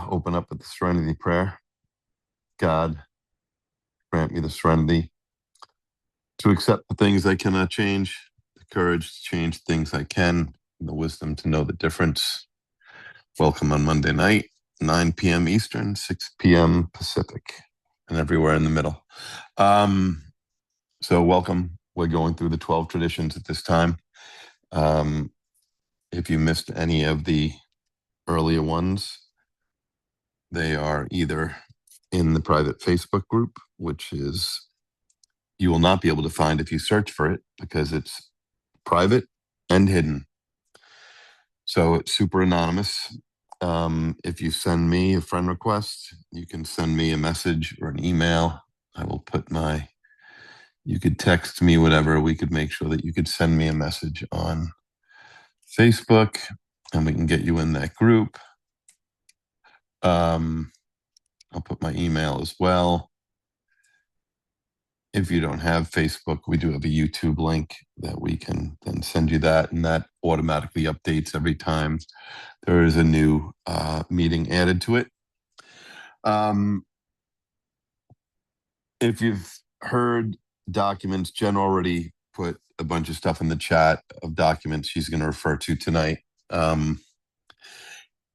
open up with the serenity prayer. God, grant me the serenity to accept the things I cannot change, the courage to change things I can, and the wisdom to know the difference. Welcome on Monday night, 9 p.m. Eastern, 6 p.m. Pacific, and everywhere in the middle. So welcome. We're going through the 12 traditions at this time. If you missed any of the earlier ones, they are either in the private Facebook group, which is you will not be able to find if you search for it because it's private and hidden. So it's super anonymous. If you send me a friend request, you can send me a message or an email. I will put you could text me, whatever. We could make sure that you could send me a message on Facebook and we can get you in that group. I'll put my email as well. If you don't have Facebook, we do have a YouTube link that we can then send you that, and that automatically updates every time there is a new meeting added to it. If you've heard documents, Jen already put a bunch of stuff in the chat of documents she's going to refer to tonight.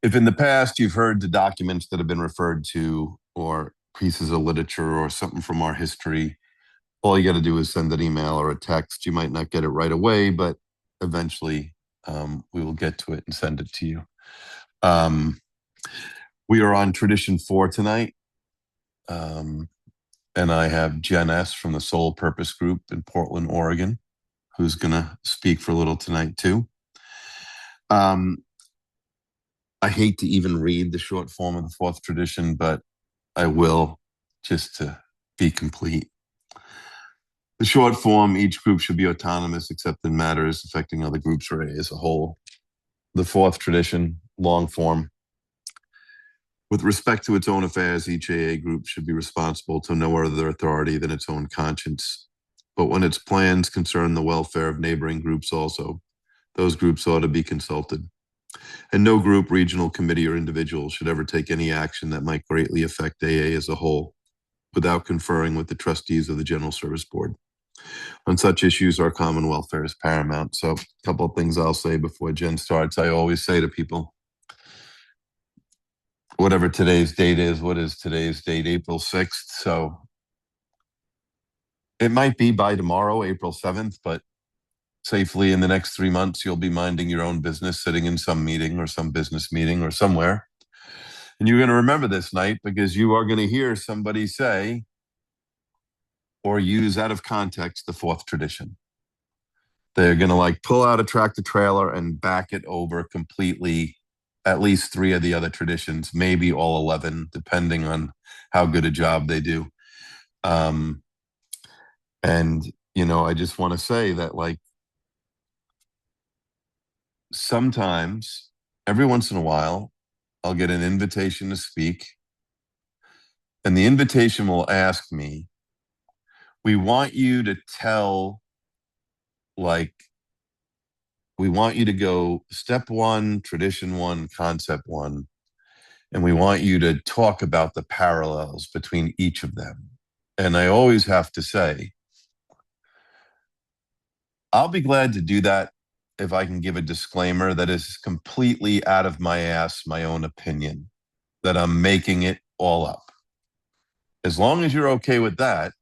If in the past you've heard the documents that have been referred to or pieces of literature or something from our history, all you got to do is send an email or a text. You might not get it right away, but eventually we will get to it and send it to you. We are on Tradition 4 tonight. And I have Jen S. from the Soul Purpose Group in Portland, Oregon, who's going to speak for a little tonight too. I hate to even read the short form of the fourth tradition, but I will just to be complete. The short form, each group should be autonomous except in matters affecting other groups or AA as a whole. The fourth tradition, long form. With respect to its own affairs, each AA group should be responsible to no other authority than its own conscience. But when its plans concern the welfare of neighboring groups also, those groups ought to be consulted. And no group, regional committee, or individual should ever take any action that might greatly affect AA as a whole without conferring with the trustees of the General Service Board. On such issues, our common welfare is paramount. So a couple of things I'll say before Jen starts. I always say to people, whatever today's date is, what is today's date? April 6th. So it might be by tomorrow, April 7th, but safely in the next 3 months, you'll be minding your own business, sitting in some meeting or some business meeting or somewhere. And you're going to remember this night because you are going to hear somebody say or use out of context the fourth tradition. They're going to pull out a tractor trailer and back it over completely, at least 3 of the other traditions, maybe all 11, depending on how good a job they do. And, I just want to say that sometimes, every once in a while, I'll get an invitation to speak. And the invitation will ask me, we want you to tell, we want you to go step 1, tradition 1, concept 1, and we want you to talk about the parallels between each of them. And I always have to say, I'll be glad to do that if I can give a disclaimer that is completely out of my ass, my own opinion, that I'm making it all up. As long as you're okay with that,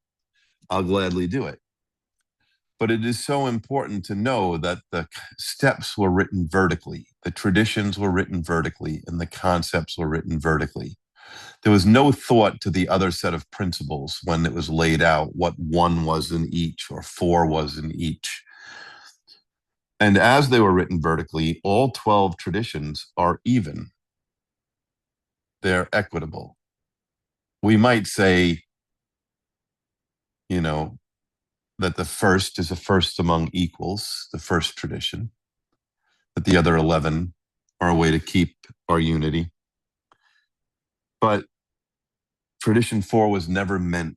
I'll gladly do it. But it is so important to know that the steps were written vertically, the traditions were written vertically, and the concepts were written vertically. There was no thought to the other set of principles when it was laid out, what 1 was in each or 4 was in each. And as they were written vertically, all 12 traditions are even. They're equitable. We might say, that the first is a first among equals, the first tradition, that the other 11 are a way to keep our unity. But tradition 4 was never meant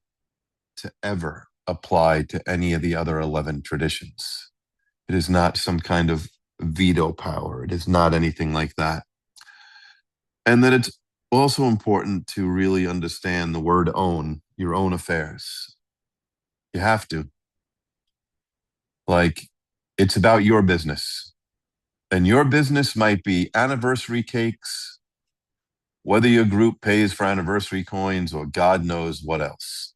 to ever apply to any of the other 11 traditions. It is not some kind of veto power. It is not anything like that. And that it's Also important to really understand the word own your own affairs. You have to. Like, it's about your business. And your business might be anniversary cakes, whether your group pays for anniversary coins or God knows what else.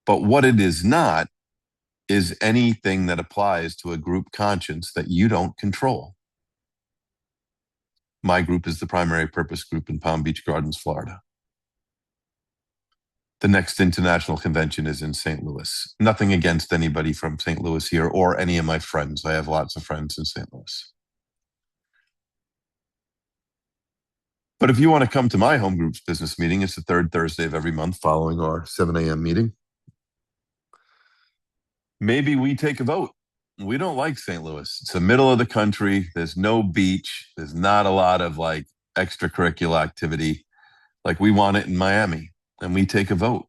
But what it is not is anything that applies to a group conscience that you don't control. My group is the primary purpose group in Palm Beach Gardens, Florida. The next international convention is in St. Louis. Nothing against anybody from St. Louis here or any of my friends. I have lots of friends in St. Louis. But if you want to come to my home group's business meeting, it's the third Thursday of every month following our 7 a.m. meeting. Maybe we take a vote. We don't like St. Louis. It's the middle of the country. There's no beach. There's not a lot of like extracurricular activity. Like we want it in Miami. And we take a vote.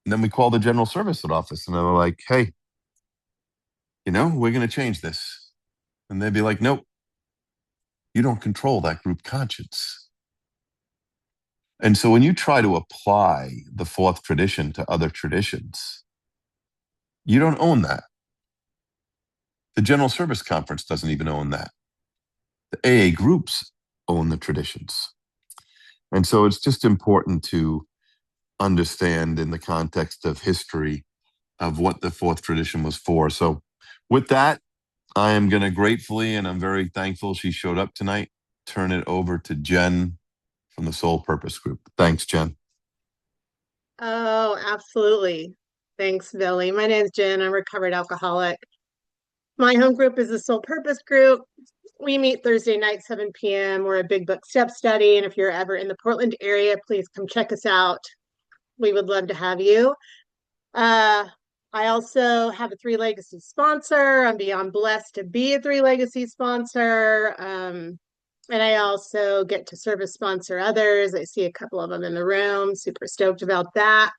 And then we call the general services office and they're like, hey, we're going to change this. And they'd be like, nope, you don't control that group conscience. And so when you try to apply the fourth tradition to other traditions, you don't own that. The General Service Conference doesn't even own that. The AA groups own the traditions. And so it's just important to understand in the context of history of what the fourth tradition was for. So with that, I am going to gratefully, and I'm very thankful she showed up tonight, turn it over to Jen from the Soul Purpose Group. Thanks, Jen. Oh, absolutely. Thanks, Billy. My name's Jen. I'm a recovered alcoholic. My home group is the Soul Purpose Group. We meet Thursday night, 7 p.m. We're a big book step study. And if you're ever in the Portland area, please come check us out. We would love to have you. I also have a Three Legacy sponsor. I'm beyond blessed to be a Three Legacy sponsor. And I also get to service sponsor others. I see a couple of them in the room. Super stoked about that.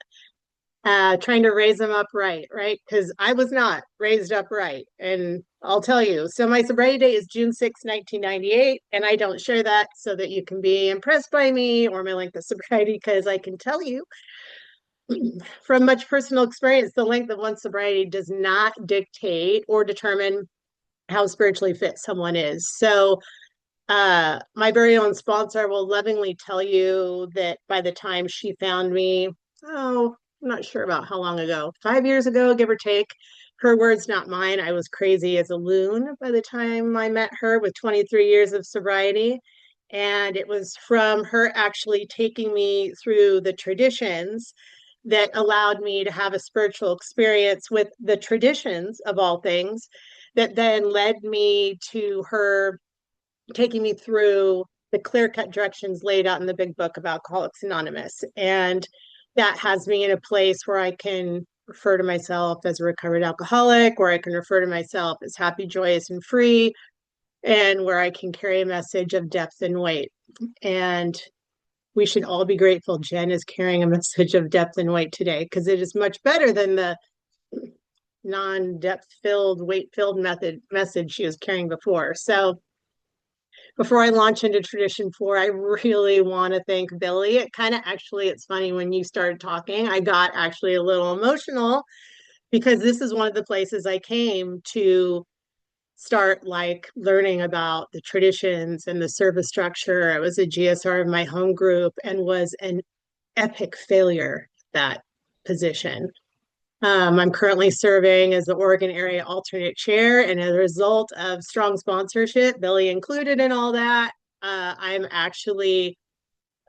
Trying to raise them up right? Because I was not raised up right. And I'll tell you. So my sobriety date is June 6, 1998. And I don't share that so that you can be impressed by me or my length of sobriety, because I can tell you from much personal experience, the length of one's sobriety does not dictate or determine how spiritually fit someone is. So my very own sponsor will lovingly tell you that by the time she found me, I'm not sure about how long ago, 5 years ago, give or take. Her words, not mine. I was crazy as a loon by the time I met her with 23 years of sobriety. And it was from her actually taking me through the traditions that allowed me to have a spiritual experience with the traditions of all things that then led me to her taking me through the clear-cut directions laid out in the big book of Alcoholics Anonymous. And that has me in a place where I can refer to myself as a recovered alcoholic, where I can refer to myself as happy, joyous, and free, and where I can carry a message of depth and weight. And we should all be grateful Jen is carrying a message of depth and weight today, because it is much better than the non-depth filled, weight filled message she was carrying before. So before I launch into Tradition 4, I really want to thank Billy. It's funny, when you started talking, I got actually a little emotional, because this is one of the places I came to start learning about the traditions and the service structure. I was a GSR of my home group and was an epic failure at that position. I'm currently serving as the Oregon area alternate chair, and as a result of strong sponsorship, Billy included in all that, I'm actually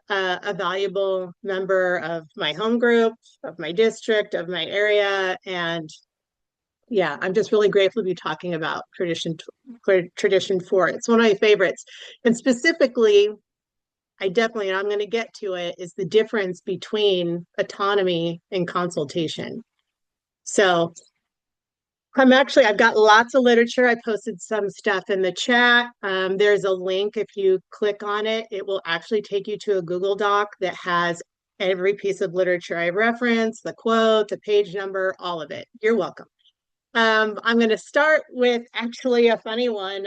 a valuable member of my home group, of my district, of my area, and yeah, I'm just really grateful to be talking about Tradition 4. It's one of my favorites, and specifically, I'm going to get to it, is the difference between autonomy and consultation. So I've got lots of literature. I posted some stuff in the chat. There's a link. If you click on it, it will actually take you to a Google Doc that has every piece of literature I reference, the quote, the page number, all of it. You're welcome. I'm going to start with actually a funny one.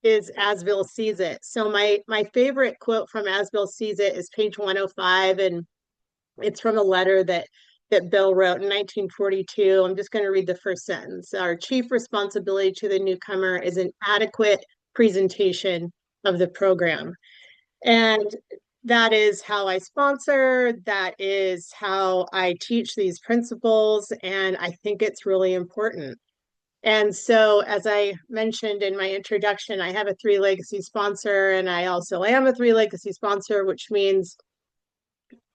is As Bill Sees It. So my favorite quote from As Bill Sees It is page 105, and it's from a letter that Bill wrote in 1942. I'm just going to read the first sentence. Our chief responsibility to the newcomer is an adequate presentation of the program. And that is how I sponsor, that is how I teach these principles, and I think it's really important. And so, as I mentioned in my introduction, I have a three legacy sponsor, and I also am a three legacy sponsor, which means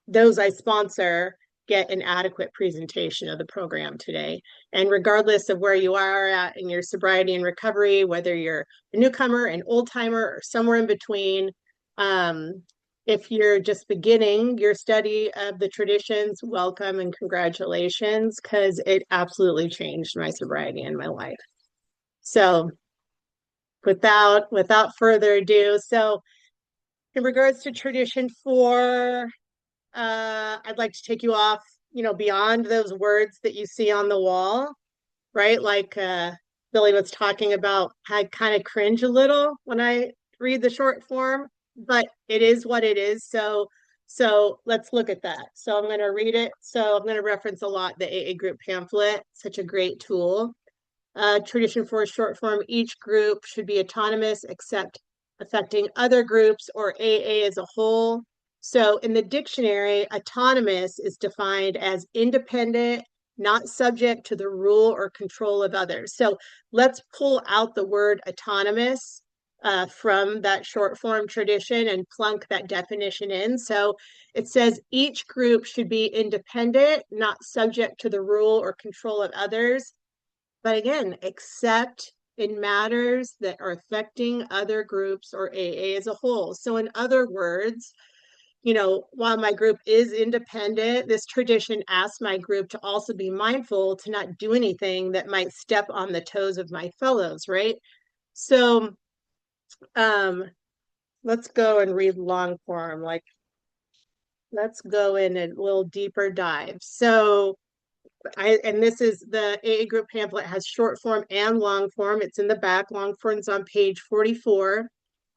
those I sponsor get an adequate presentation of the program today. And regardless of where you are at in your sobriety and recovery, whether you're a newcomer, an old timer, or somewhere in between, if you're just beginning your study of the traditions, welcome and congratulations, because it absolutely changed my sobriety and my life. So without further ado, so in regards to tradition four, I'd like to take you off, beyond those words that you see on the wall, right? Like Billy was talking about, I kind of cringe a little when I read the short form, but it is what it is. So let's look at that. So I'm going to read it. So I'm going to reference a lot the AA group pamphlet, such a great tool. Tradition for short form, each group should be autonomous except affecting other groups or AA as a whole. So in the dictionary, autonomous is defined as independent, not subject to the rule or control of others. So let's pull out the word autonomous from that short form tradition and plunk that definition in. So it says each group should be independent, not subject to the rule or control of others, but again, except in matters that are affecting other groups or AA as a whole. So in other words, while my group is independent, this tradition asks my group to also be mindful to not do anything that might step on the toes of my fellows, right? So let's go and read long form. Like, let's go in a little deeper dive. So and this is the AA group pamphlet has short form and long form. It's in the back. Long form's on page 44.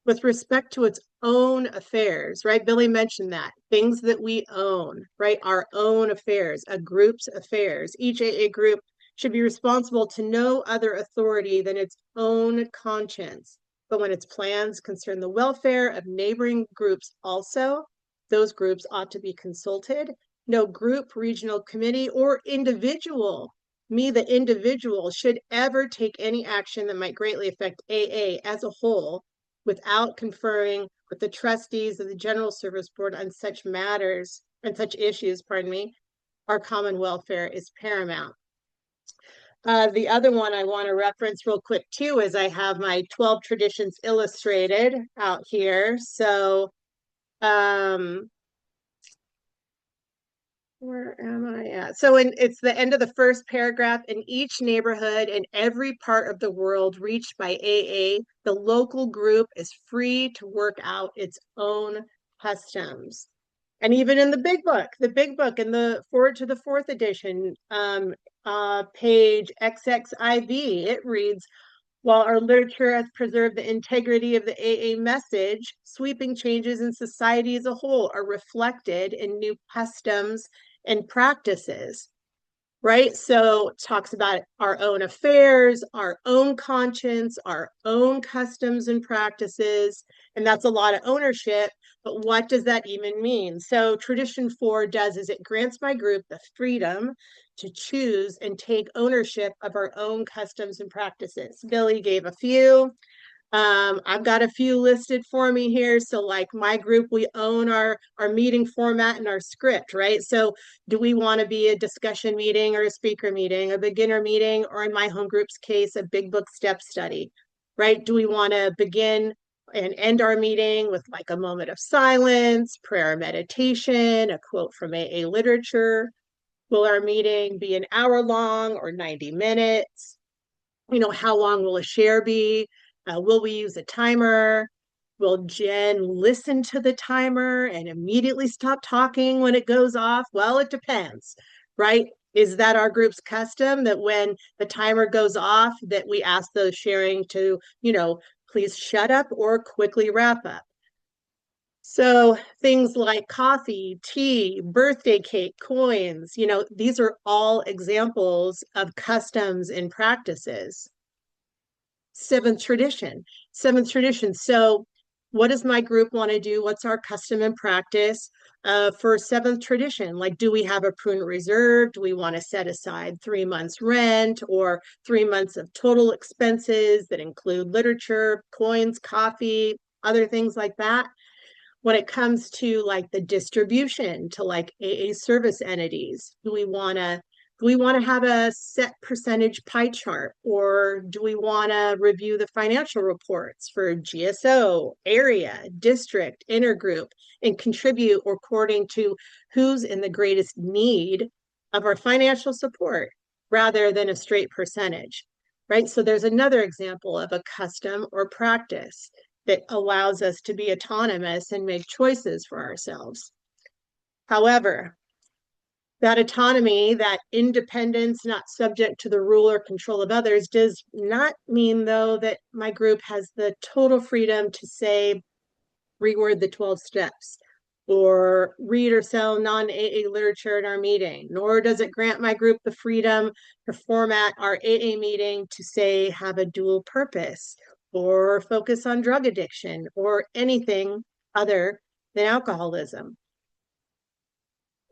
With respect to its own affairs, right? Billy mentioned that. Things that we own, right? Our own affairs, a group's affairs. Each AA group should be responsible to no other authority than its own conscience. But when its plans concern the welfare of neighboring groups also, those groups ought to be consulted. No group, regional committee, or individual, me, the individual, should ever take any action that might greatly affect AA as a whole without conferring with the trustees of the General Service Board on such matters and such issues, our common welfare is paramount. The other one I want to reference real quick too is I have my 12 traditions illustrated out here. So where am I at? So it's the end of the first paragraph. In each neighborhood in every part of the world reached by AA, the local group is free to work out its own customs. And even in the big book in the forward to the fourth edition, page XXIV, it reads, while our literature has preserved the integrity of the AA message, sweeping changes in society as a whole are reflected in new customs and practices, right? So it talks about our own affairs, our own conscience, our own customs and practices, and that's a lot of ownership. But what does that even mean? So tradition four does is it grants my group the freedom to choose and take ownership of our own customs and practices. Billy gave a few. I've got a few listed for me here. So like my group, we own our meeting format and our script, right? So do we want to be a discussion meeting or a speaker meeting, a beginner meeting, or in my home group's case, a big book step study, right? Do we want to begin and end our meeting with like a moment of silence, prayer, meditation, a quote from AA literature? Will our meeting be an hour long or 90 minutes? How long will a share be? Will we use a timer? Will Jen listen to the timer and immediately stop talking when it goes off? Well, it depends, right? Is that our group's custom that when the timer goes off, that we ask those sharing to, Please shut up or quickly wrap up. So things like coffee, tea, birthday cake, coins, these are all examples of customs and practices. Seventh tradition. Seventh tradition. So, what does my group want to do? What's our custom and practice for seventh tradition? Like, do we have a prudent reserve? Do we want to set aside 3 months' rent or 3 months of total expenses that include literature, coins, coffee, other things like that? When it comes to like the distribution to like AA service entities, do we want to have a set percentage pie chart, or do we want to review the financial reports for GSO, area, district, intergroup, and contribute according to who's in the greatest need of our financial support rather than a straight percentage, right? So there's another example of a custom or practice that allows us to be autonomous and make choices for ourselves. However, that autonomy, that independence, not subject to the rule or control of others, does not mean, though, that my group has the total freedom to say, reword the 12 steps, or read or sell non-AA literature in our meeting, nor does it grant my group the freedom to format our AA meeting to say, have a dual purpose, or focus on drug addiction, or anything other than alcoholism.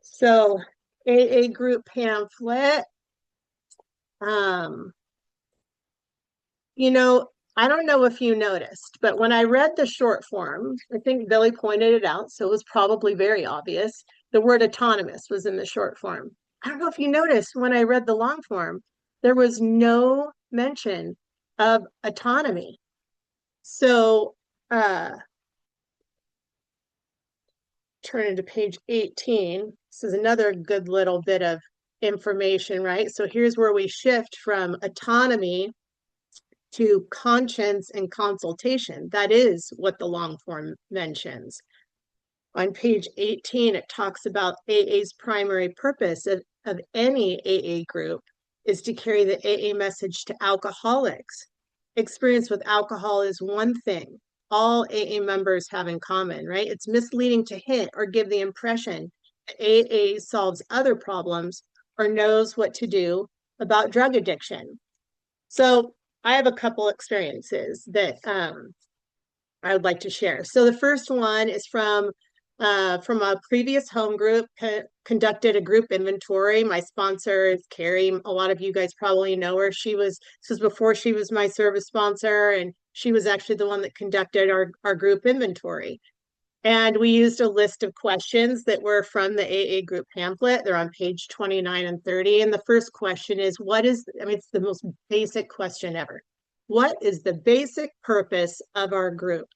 So AA group pamphlet. Um, I don't know if you noticed, but when I read the short form, I think Billy pointed it out, so it was probably very obvious. The word autonomous was in the short form. I don't know if you noticed when I read the long form, there was no mention of autonomy. So turning to page 18, this is another good little bit of information, right? So here's where we shift from autonomy to conscience and consultation. That is what the long form mentions. On page 18, it talks about AA's primary purpose of any AA group is to carry the AA message to alcoholics. Experience with alcohol is one thing all AA members have in common, right? It's misleading to hint or give the impression that AA solves other problems or knows what to do about drug addiction. So I have a couple experiences that I would like to share. So the first one is from a previous home group, conducted a group inventory. My sponsor is Carrie. A lot of you guys probably know her. This was before she was my service sponsor, and she was actually the one that conducted our group inventory. And we used a list of questions that were from the AA group pamphlet. They're on page 29 and 30. And the first question is, it's the most basic question ever. What is the basic purpose of our group?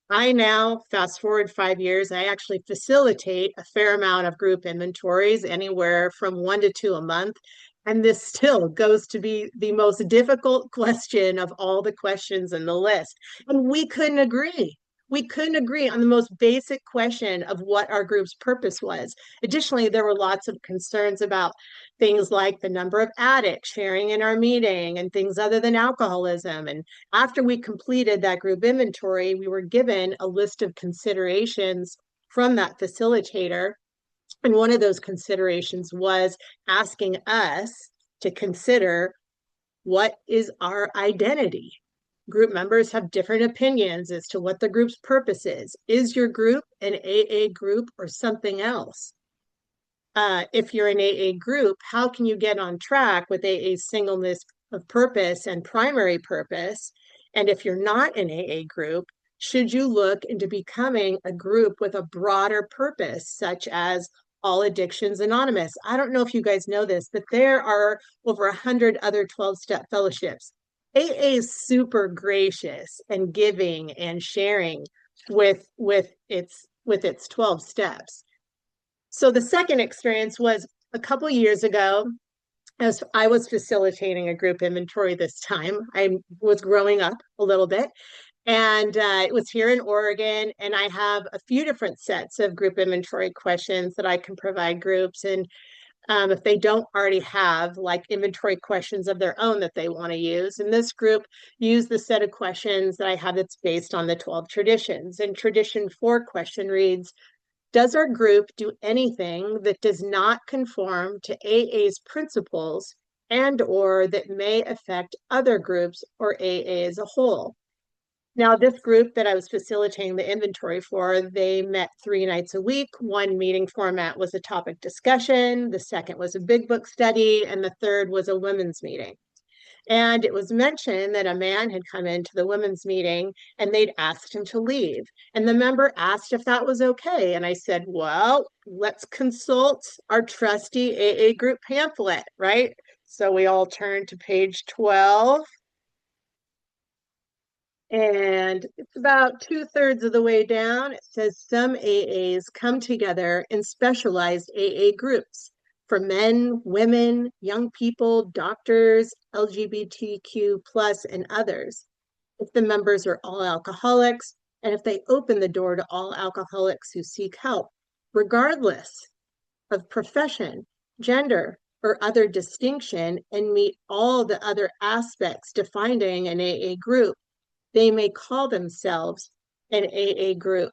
I now, fast forward 5 years, I actually facilitate a fair amount of group inventories, anywhere from 1 to 2 a month. And this still goes to be the most difficult question of all the questions in the list. And we couldn't agree. We couldn't agree on the most basic question of what our group's purpose was. Additionally, there were lots of concerns about things like the number of addicts sharing in our meeting and things other than alcoholism. And after we completed that group inventory, we were given a list of considerations from that facilitator. And one of those considerations was asking us to consider, what is our identity? Group members have different opinions as to what the group's purpose is. Is your group an AA group or something else? If you're an AA group, how can you get on track with AA's singleness of purpose and primary purpose? And if you're not an AA group, should you look into becoming a group with a broader purpose, such as All Addictions Anonymous? I don't know if you guys know this, but there are over 100 other 12-step fellowships. AA is super gracious and giving and sharing with its 12 steps. So the second experience was a couple years ago, as I was facilitating a group inventory this time. I was growing up a little bit, and it was here in Oregon, and I have a few different sets of group inventory questions that I can provide groups. And if they don't already have like inventory questions of their own that they want to use. And this group used the set of questions that I have that's based on the 12 traditions. And tradition 4 question reads, does our group do anything that does not conform to AA's principles and or that may affect other groups or AA as a whole? Now, this group that I was facilitating the inventory for, they met 3 nights a week. One meeting format was a topic discussion, the second was a big book study, and the third was a women's meeting. And it was mentioned that a man had come into the women's meeting and they'd asked him to leave. And the member asked if that was okay. And I said, well, let's consult our trusty AA group pamphlet, right? So we all turned to page 12. And it's about 2/3 of the way down. It says some AAs come together in specialized AA groups for men, women, young people, doctors, LGBTQ plus, and others. If the members are all alcoholics, and if they open the door to all alcoholics who seek help, regardless of profession, gender, or other distinction, and meet all the other aspects defining an AA group, they may call themselves an AA group,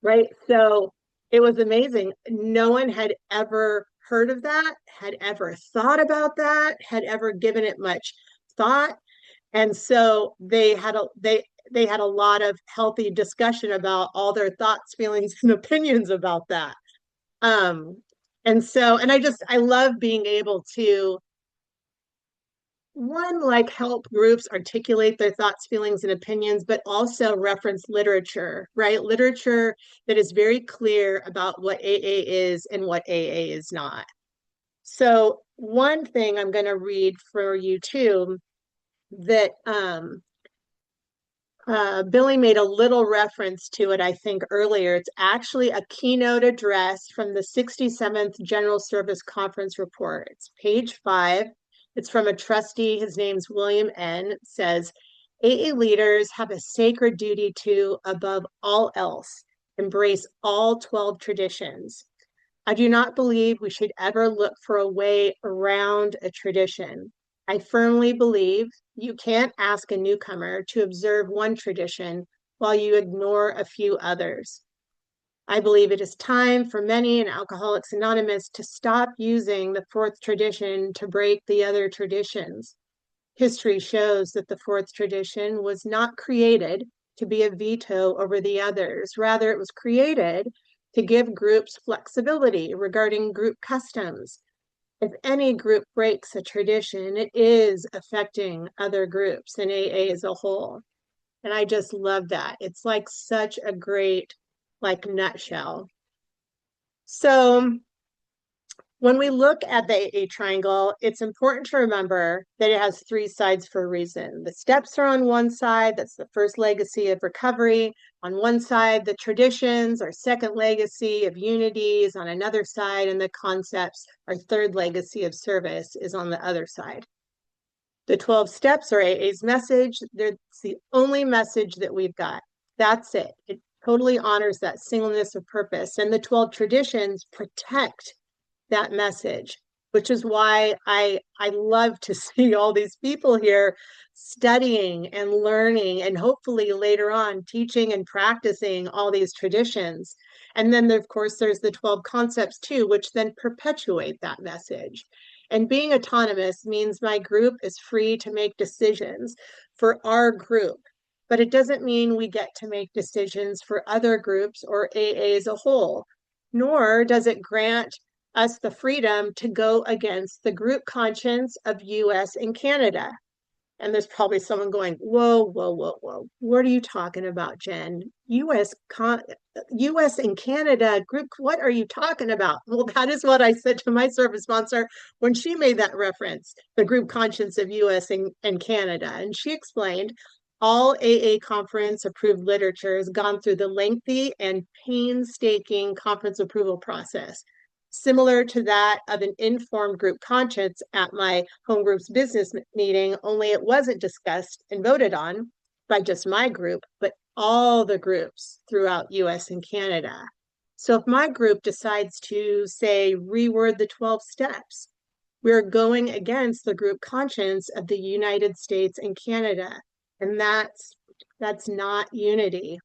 right? So it was amazing. No one had ever heard of that, had ever thought about that, had ever given it much thought. And so they had a lot of healthy discussion about all their thoughts, feelings, and opinions about that. Um, and I love being able to one, like help groups articulate their thoughts, feelings, and opinions, but also reference literature, right? Literature that is very clear about what AA is and what AA is not. So one thing I'm going to read for you too, that Billy made a little reference to it, I think, earlier. It's actually a keynote address from the 67th General Service Conference Report. It's page 5. It's from a trustee. His name's William N. It says, AA leaders have a sacred duty to, above all else, embrace all 12 traditions. I do not believe we should ever look for a way around a tradition. I firmly believe you can't ask a newcomer to observe one tradition while you ignore a few others. I believe it is time for many in Alcoholics Anonymous to stop using the 4th tradition to break the other traditions. History shows that the 4th tradition was not created to be a veto over the others. Rather, it was created to give groups flexibility regarding group customs. If any group breaks a tradition, it is affecting other groups and AA as a whole. And I just love that. It's like such a great like nutshell. So when we look at the AA triangle, it's important to remember that it has 3 sides for a reason. The steps are on one side, that's the first legacy of recovery. On one side, the traditions, our second legacy of unity is on another side, and the concepts, our third legacy of service, is on the other side. The 12 steps are AA's message. It's the only message that we've got. That's it. It totally honors that singleness of purpose. And the 12 traditions protect that message, which is why I love to see all these people here studying and learning and hopefully later on teaching and practicing all these traditions. And then of course there's the 12 concepts too, which then perpetuate that message. And being autonomous means my group is free to make decisions for our group, but it doesn't mean we get to make decisions for other groups or AA as a whole, nor does it grant us the freedom to go against the group conscience of US and Canada. And there's probably someone going, whoa, whoa, whoa, whoa. What are you talking about, Jen? US and Canada group, what are you talking about? Well, that is what I said to my service sponsor when she made that reference, the group conscience of US and Canada. And she explained all AA conference approved literature has gone through the lengthy and painstaking conference approval process, similar to that of an informed group conscience at my home group's business meeting, only it wasn't discussed and voted on by just my group, but all the groups throughout US and Canada. So if my group decides to say reword the 12 steps, we're going against the group conscience of the United States and Canada. And that's not unity.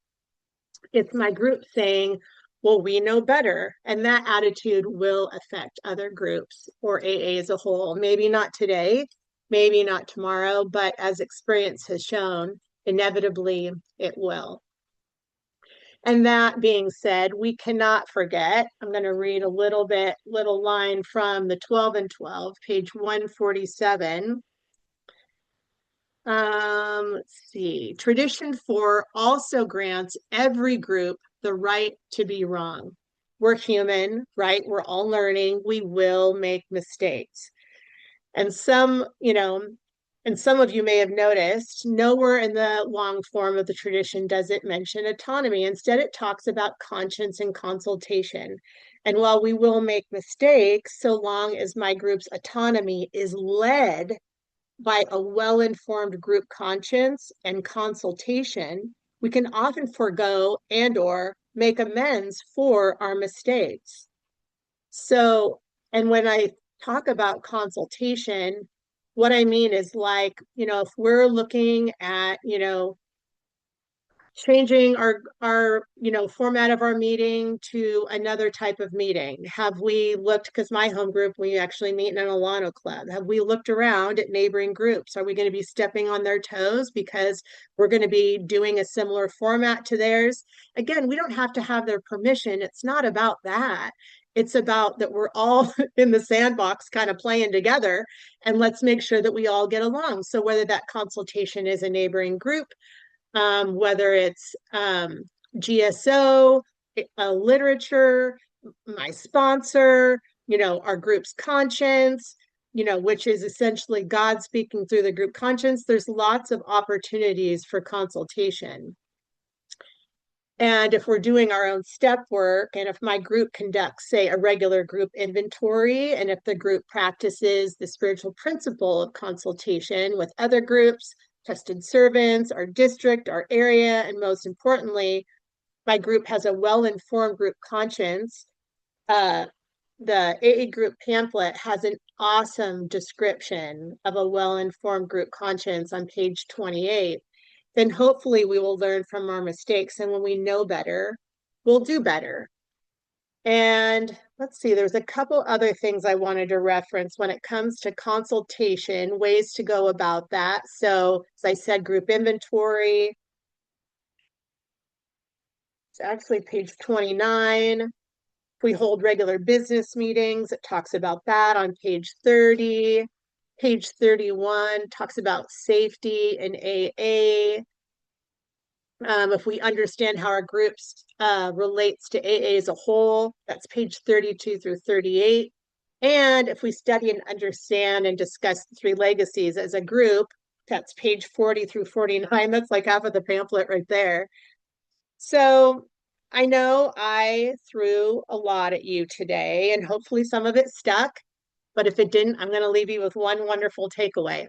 It's my group saying, well, we know better. And that attitude will affect other groups or AA as a whole. Maybe not today, maybe not tomorrow, but as experience has shown, inevitably it will. And that being said, we cannot forget. I'm going to read a little line from the 12 and 12, page 147. Let's see. Tradition 4 also grants every group the right to be wrong. We're human, right? We're all learning. We will make mistakes. And some of you may have noticed, nowhere in the long form of the tradition does it mention autonomy. Instead, it talks about conscience and consultation. And while we will make mistakes, so long as my group's autonomy is led by a well-informed group conscience and consultation, we can often forego and or make amends for our mistakes. So, and when I talk about consultation, what I mean is like, if we're looking at, changing our format of our meeting to another type of meeting, have we looked, because my home group, we actually meet in an Alano club, have we looked around at neighboring groups? Are we going to be stepping on their toes because we're going to be doing a similar format to theirs? Again, we don't have to have their permission. It's not about that. It's about that we're all in the sandbox kind of playing together, and let's make sure that we all get along. So whether that consultation is a neighboring group, whether it's GSO, literature, my sponsor, our group's conscience, which is essentially God speaking through the group conscience. There's lots of opportunities for consultation. And if we're doing our own step work, and if my group conducts, say, a regular group inventory, and if the group practices the spiritual principle of consultation with other groups, tested servants, our district, our area, and most importantly, my group has a well-informed group conscience. The AA group pamphlet has an awesome description of a well-informed group conscience on page 28. Then hopefully we will learn from our mistakes. And when we know better, we'll do better. And let's see, there's a couple other things I wanted to reference when it comes to consultation, ways to go about that. So, as I said, group inventory. It's actually page 29. If we hold regular business meetings, it talks about that on page 30. Page 31 talks about safety in AA. If we understand how our groups relates to AA as a whole, that's page 32 through 38. And if we study and understand and discuss the three legacies as a group, that's page 40 through 49. That's like half of the pamphlet right there. So I know I threw a lot at you today, and hopefully some of it stuck. But if it didn't, I'm going to leave you with one wonderful takeaway.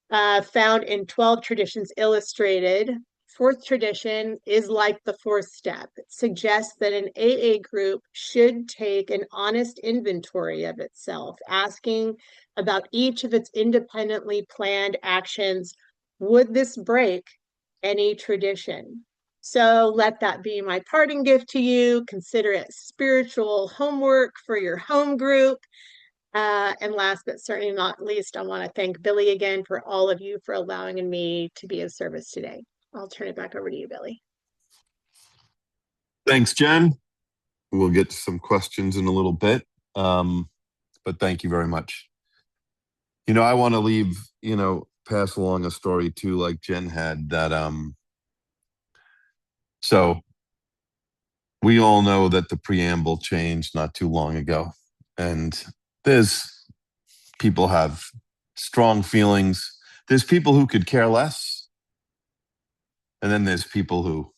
Found in 12 Traditions Illustrated, fourth tradition is like the fourth step. It suggests that an AA group should take an honest inventory of itself, asking about each of its independently planned actions. Would this break any tradition? So let that be my parting gift to you. Consider it spiritual homework for your home group. And last but certainly not least, I want to thank Billy again for all of you for allowing me to be of service today. I'll turn it back over to you, Billy. Thanks, Jen. We'll get to some questions in a little bit. But thank you very much. I want to leave, pass along a story too, like Jen had that, so we all know that the preamble changed not too long ago. And there's people have strong feelings. There's people who could care less. And then there's people who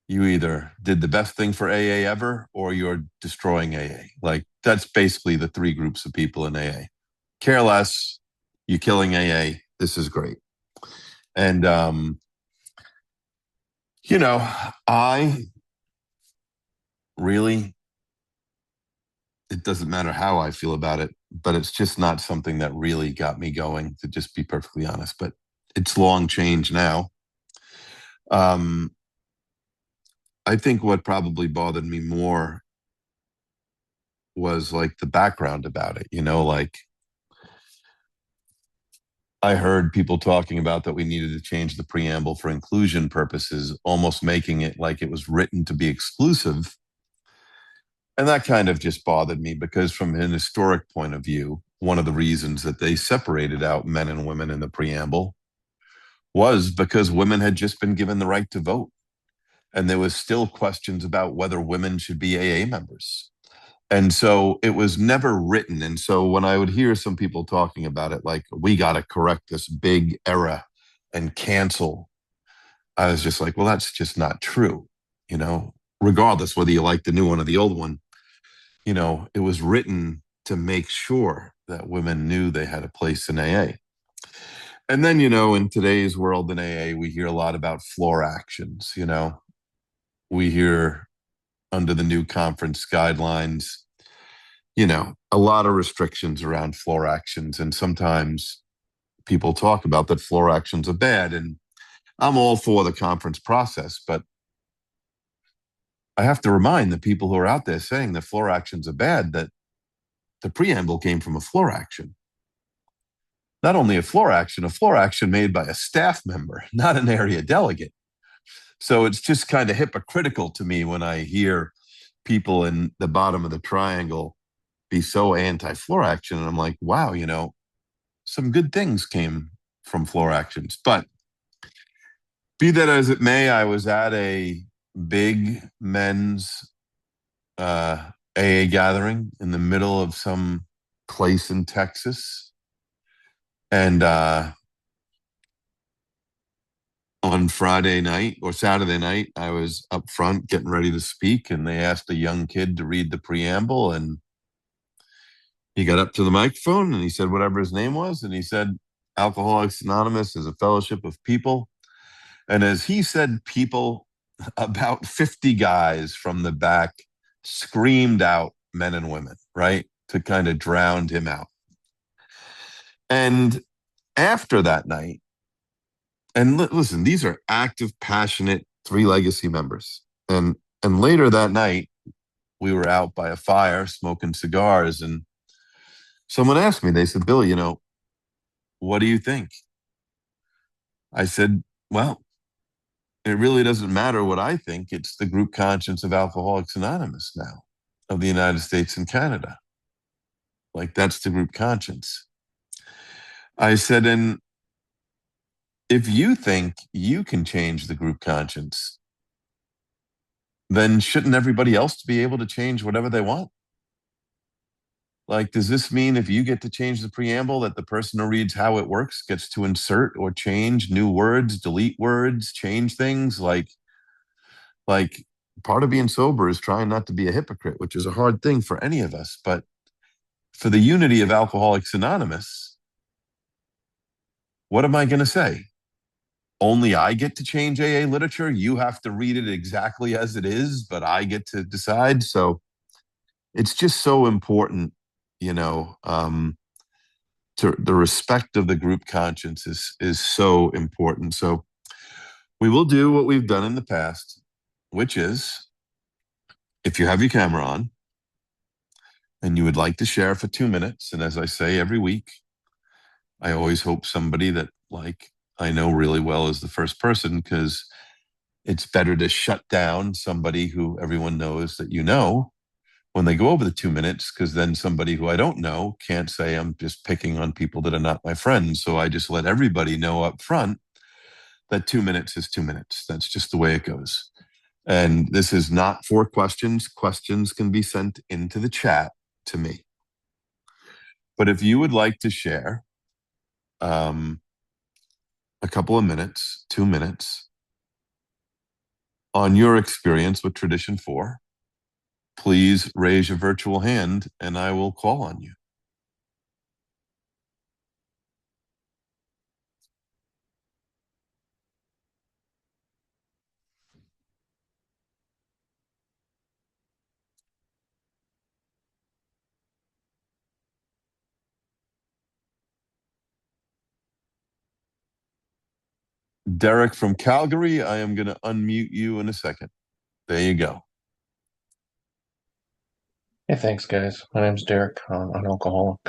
you either did the best thing for AA ever or you're destroying AA. Like that's basically the three groups of people in AA. Care less, you're killing AA. This is great. And, I really, it doesn't matter how I feel about it, but it's just not something that really got me going, to just be perfectly honest. But it's long changed now. Um, I think what probably bothered me more was like the background about it, like I heard people talking about that we needed to change the preamble for inclusion purposes, almost making it like it was written to be exclusive. And that kind of just bothered me because, from an historic point of view, one of the reasons that they separated out men and women in the preamble was because women had just been given the right to vote. And there was still questions about whether women should be AA members. And so it was never written. And so when I would hear some people talking about it, like, we got to correct this big error and cancel, I was just like, well, that's just not true. You know, Regardless whether you like the new one or the old one, it was written to make sure that women knew they had a place in AA. And then, in today's world in AA, we hear a lot about floor actions. We hear under the new conference guidelines, a lot of restrictions around floor actions. And sometimes people talk about that floor actions are bad. And I'm all for the conference process, but I have to remind the people who are out there saying that floor actions are bad that the preamble came from a floor action. Not only a floor action made by a staff member, not an area delegate. So it's just kind of hypocritical to me when I hear people in the bottom of the triangle be so anti-floor action. And I'm like, wow, some good things came from floor actions. But be that as it may, I was at a big men's AA gathering in the middle of some place in Texas. And on Friday night or Saturday night, I was up front getting ready to speak, and they asked a young kid to read the preamble. And he got up to the microphone and he said whatever his name was. And he said, Alcoholics Anonymous is a fellowship of people. And as he said people, about 50 guys from the back screamed out men and women, right? To kind of drown him out. And after that night, and listen, these are active, passionate Three Legacy members. And later that night, we were out by a fire smoking cigars, and someone asked me, they said, Bill, what do you think? I said, well, it really doesn't matter what I think. It's the group conscience of Alcoholics Anonymous now, of the United States and Canada. Like, that's the group conscience. I said, and if you think you can change the group conscience, then shouldn't everybody else be able to change whatever they want? Like, does this mean if you get to change the preamble that the person who reads how it works gets to insert or change new words, delete words, change things? Like part of being sober is trying not to be a hypocrite, which is a hard thing for any of us. But for the unity of Alcoholics Anonymous, what am I going to say? Only I get to change AA literature. You have to read it exactly as it is, but I get to decide. So it's just so important, you know, to the respect of the group conscience is so important. So we will do what we've done in the past, which is, if you have your camera on and you would like to share for 2 minutes, and as I say every week, I always hope somebody that like I know really well is the first person, because it's better to shut down somebody who everyone knows that when they go over the 2 minutes, because then somebody who I don't know can't say I'm just picking on people that are not my friends. So I just let everybody know up front that 2 minutes is 2 minutes. That's just the way it goes. And this is not for questions. Questions can be sent into the chat to me. But if you would like to share a couple of minutes, 2 minutes, on your experience with Tradition 4, please raise your virtual hand and I will call on you. Derek from Calgary, I am going to unmute you in a second. There you go. Hey, thanks, guys. My name's Derek. I'm an alcoholic.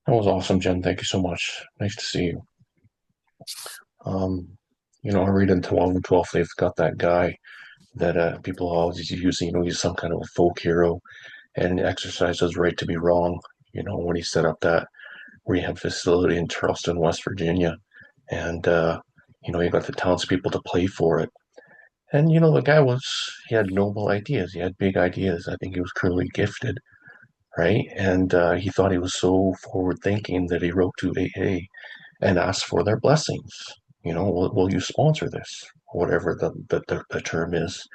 That was awesome, Jen. Thank you so much. Nice to see you. Um, I read in 12 and 12, they've got that guy that people always use, he's some kind of a folk hero and exercised his right to be wrong, when he set up that rehab facility in Charleston, West Virginia. And, he got the townspeople to pay for it. And, the guy he had noble ideas. He had big ideas. I think he was clearly gifted, right? And he thought he was so forward thinking that he wrote to AA and asked for their blessings. Will you sponsor this? Whatever the term is.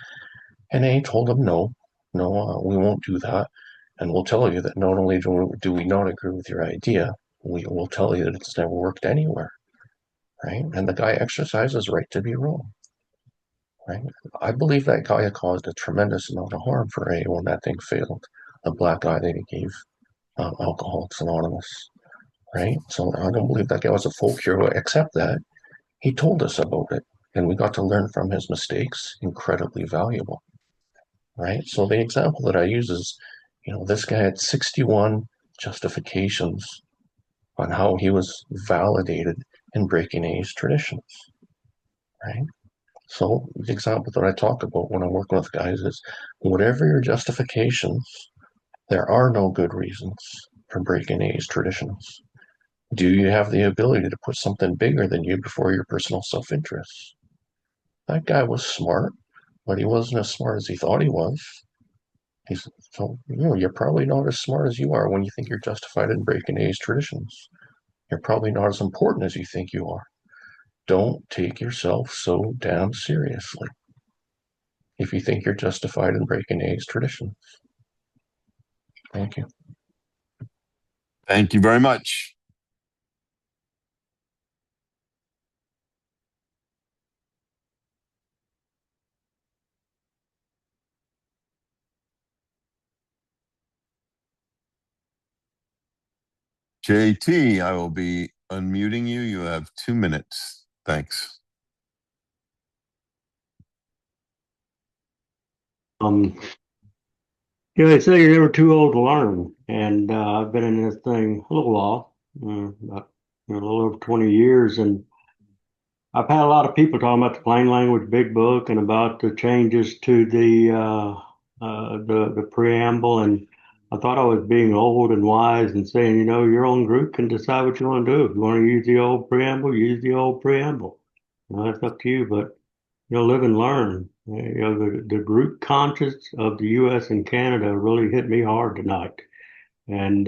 And AA told him, no, no, we won't do that. And we'll tell you that not only do we not agree with your idea, we will tell you that it's never worked anywhere, right? And the guy exercised his right to be wrong, right? I believe that guy caused a tremendous amount of harm for AA when that thing failed. The black guy that he gave Alcoholics Anonymous, right? So I don't believe that guy was a folk hero, except that he told us about it, and we got to learn from his mistakes. Incredibly valuable, right? So the example that I use is, this guy had 61 justifications on how he was validated in breaking A's traditions, right? So the example that I talk about when I'm working with guys is, whatever your justifications, there are no good reasons for breaking A's traditions. Do you have the ability to put something bigger than you before your personal self-interest? That guy was smart, but he wasn't as smart as he thought he was. He's so you're probably not as smart as you are when you think you're justified in breaking A's traditions. You're probably not as important as you think you are. Don't take yourself so damn seriously if you think you're justified in breaking A's traditions. Thank you. Thank you very much. JT, I will be unmuting you. You have 2 minutes. Thanks. They say you're never too old to learn, and I've been in this thing a little while, about a little over 20 years, and I've had a lot of people talking about the plain language big book and about the changes to the preamble, and I thought I was being old and wise and saying, your own group can decide what you want to do. If you want to use the old preamble, use the old preamble. That's up to you, but live and learn. The group conscience of the U.S. and Canada really hit me hard tonight, and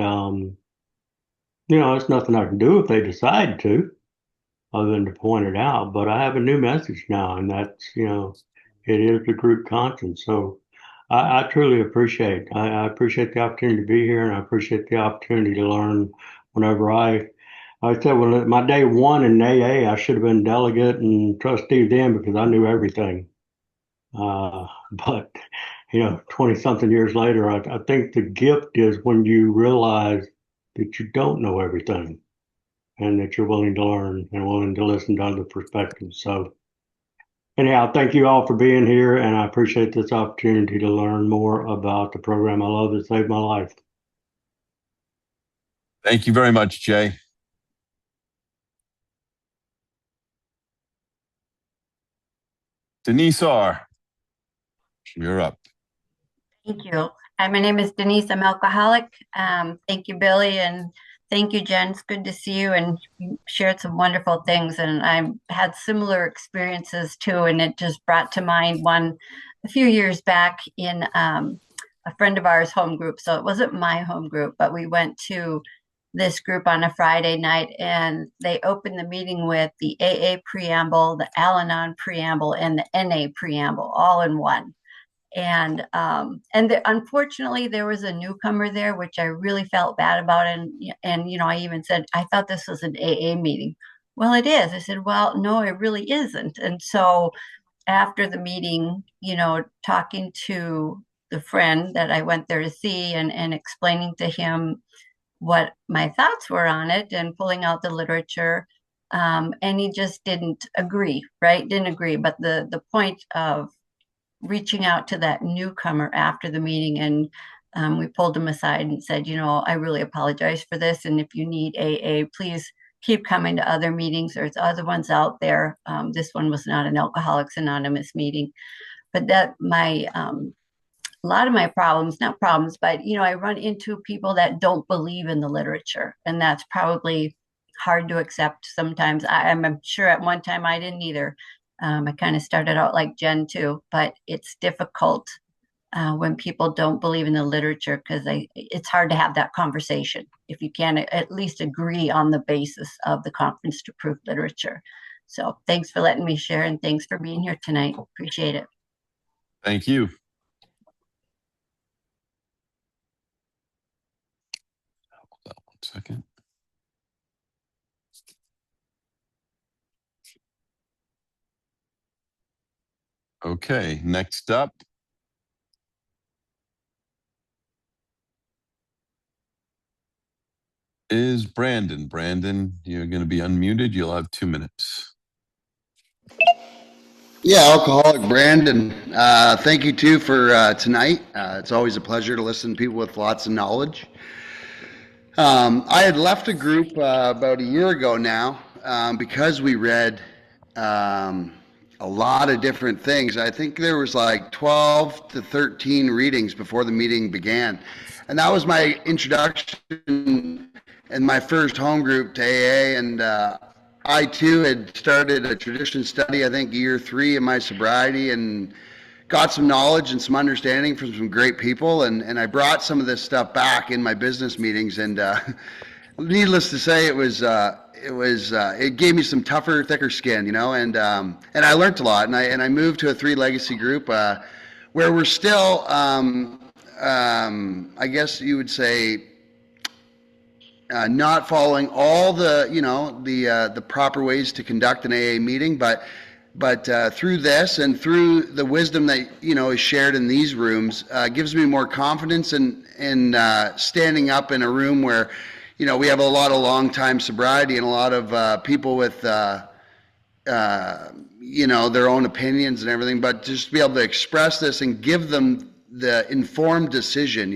there's nothing I can do if they decide to, other than to point it out. But I have a new message now, and that's, it is the group conscience. So I truly appreciate. I appreciate the opportunity to be here, and I appreciate the opportunity to learn. Whenever I said, well, my day one in AA, I should have been delegate and trustee then because I knew everything. But 20 something years later, I think the gift is when you realize that you don't know everything and that you're willing to learn and willing to listen to other perspectives. So anyhow, thank you all for being here, and I appreciate this opportunity to learn more about the program I love that saved my life. Thank you very much, Jay. Denise R., you're up. Thank you. Hi, my name is Denise. I'm alcoholic. Thank you, Billy, and thank you, Jen. It's good to see you, and you shared some wonderful things, and I had similar experiences too, and it just brought to mind one a few years back in a friend of ours' home group. So it wasn't my home group, but we went to this group on a Friday night, and they opened the meeting with the AA preamble, the Al-Anon preamble, and the NA preamble all in one. And unfortunately, there was a newcomer there, which I really felt bad about. And I even said, I thought this was an AA meeting. Well, it is. I said, well, no, it really isn't. And so after the meeting, talking to the friend that I went there to see and explaining to him what my thoughts were on it and pulling out the literature, And he just didn't agree, right? Didn't agree. But the point of reaching out to that newcomer after the meeting, and we pulled him aside and said, I really apologize for this. And if you need AA, please keep coming to other meetings. There's other ones out there. This one was not an Alcoholics Anonymous meeting, but a lot of my problems, not problems, but I run into people that don't believe in the literature, and that's probably hard to accept sometimes. I'm sure at one time I didn't either. I kind of started out like Jen too, but it's difficult when people don't believe in the literature because it's hard to have that conversation if you can't at least agree on the basis of the conference to proof literature. So thanks for letting me share, and thanks for being here tonight. Appreciate it. Thank you. Hold on 1 second. Okay, next up is Brandon. Brandon, you're going to be unmuted. You'll have 2 minutes. Yeah, Alcoholic Brandon. Thank you too for tonight. It's always a pleasure to listen to people with lots of knowledge. I had left a group about a year ago now because we read a lot of different things. I think there was like 12 to 13 readings before the meeting began. And that was my introduction and my first home group to AA. And I too had started a tradition study, I think year 3 of my sobriety, and got some knowledge and some understanding from some great people. And I brought some of this stuff back in my business meetings. And needless to say, it gave me some tougher, thicker skin, and I learned a lot. And I moved to a 3 legacy group where we're still, I guess you would say, not following all the proper ways to conduct an AA meeting, but through this and through the wisdom that is shared in these rooms, gives me more confidence in standing up in a room where we have a lot of long time sobriety and a lot of people with their own opinions and everything, but just to be able to express this and give them the informed decision,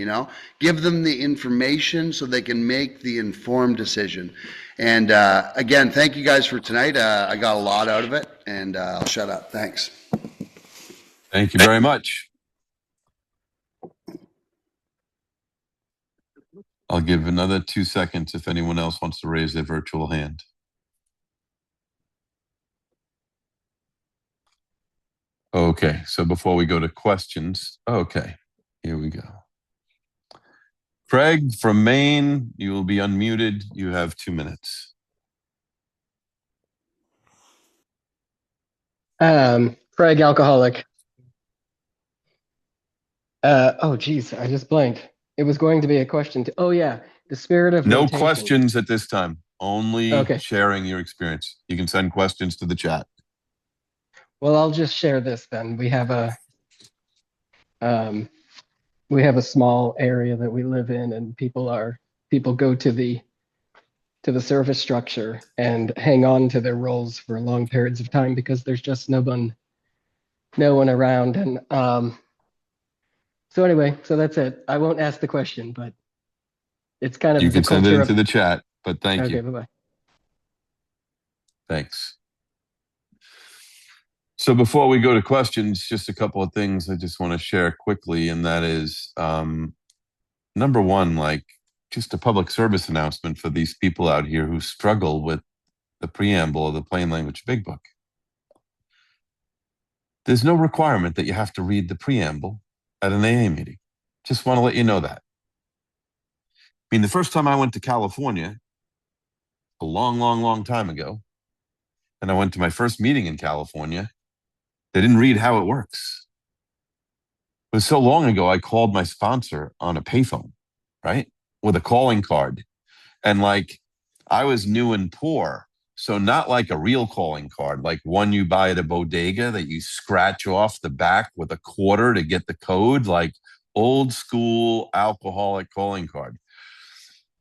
give them the information so they can make the informed decision. And again, thank you guys for tonight. I got a lot out of it, and I'll shut up. Thanks. Thank you very much. I'll give another 2 seconds if anyone else wants to raise their virtual hand. Okay, so before we go to questions, okay, here we go. Craig from Maine, you will be unmuted. You have 2 minutes. Craig, alcoholic. Oh, geez, I just blanked. It was going to be a question. Oh, yeah, the spirit of No rotation. questions at this time. Only Okay. sharing your experience. You can send questions to the chat. Well, I'll just share this then. We have a small area that we live in, and people go to the service structure and hang on to their roles for long periods of time because there's just no one around. And so anyway, so that's it. I won't ask the question, but it's kind of You the can send it culture into the chat, but thank Okay, you. bye-bye. Thanks. So before we go to questions, just a couple of things I just want to share quickly, and that is, number one, just a public service announcement for these people out here who struggle with the preamble of the Plain Language Big Book. There's no requirement that you have to read the preamble at an AA meeting. Just want to let you know that. I mean, the first time I went to California, a long, long, long time ago, and I went to my first meeting in California, they didn't read how it works. It was so long ago, I called my sponsor on a payphone, right? With a calling card. And I was new and poor. So not like a real calling card, like one you buy at a bodega that you scratch off the back with a quarter to get the code, like old school alcoholic calling card.